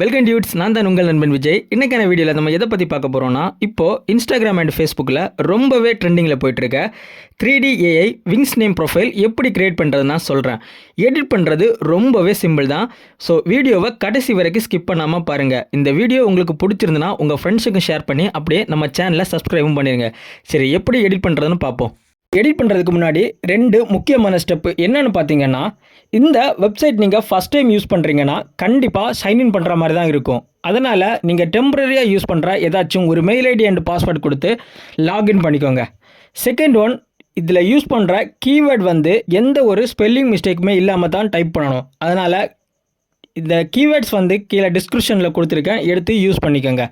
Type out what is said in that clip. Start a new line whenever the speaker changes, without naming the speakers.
Welcome dudes, நான் தான் உங்கள் நண்பன் விஜய். இன்றைக்கான வீடியோவில் நம்ம எதை பற்றி பார்க்க போகிறோம்னா, இப்போது இன்ஸ்டாகிராம் அண்ட் ஃபேஸ்புக்கில் ரொம்பவே ட்ரெண்டிங்கில் போயிட்டுருக்க 3D AI wings name profile எப்படி க்ரியேட் பண்ணுறது நான் சொல்கிறேன். எடிட் பண்ணுறது ரொம்பவே சிம்பிள் தான். ஸோ வீடியோவை கடைசி வரைக்கும் ஸ்கிப் பண்ணாமல் பாருங்கள். இந்த வீடியோ உங்களுக்கு பிடிச்சிருந்துன்னா உங்கள் ஃப்ரெண்ட்ஸுக்கும் ஷேர் பண்ணி அப்படியே நம்ம சேனலை சப்ஸ்கிரைபும் பண்ணிடுங்க. சரி, எப்படி எடிட் பண்ணுறதுன்னு பார்ப்போம். எடிட் பண்ணுறதுக்கு முன்னாடி 2 முக்கியமான ஸ்டெப்பு என்னென்னு பார்த்தீங்கன்னா, இந்த வெப்சைட் நீங்கள் ஃபஸ்ட் டைம் யூஸ் பண்ணுறீங்கன்னா கண்டிப்பாக சைன்இன் பண்ணுற மாதிரி தான் இருக்கும். அதனால் நீங்கள் டெம்பரரியாக யூஸ் பண்ணுற ஏதாச்சும் ஒரு மெயில் ஐடி அண்ட் பாஸ்வேர்ட் கொடுத்து லாகின் பண்ணிக்கோங்க. செகண்ட் ஒன், இதில் யூஸ் பண்ணுற கீவேர்ட் எந்த ஒரு ஸ்பெல்லிங் மிஸ்டேக்குமே இல்லாமல் தான் டைப் பண்ணணும். அதனால் இந்த கீவேர்ட்ஸ் கீழே டிஸ்கிரிப்ஷனில் கொடுத்துருக்கேன், எடுத்து யூஸ் பண்ணிக்கோங்க.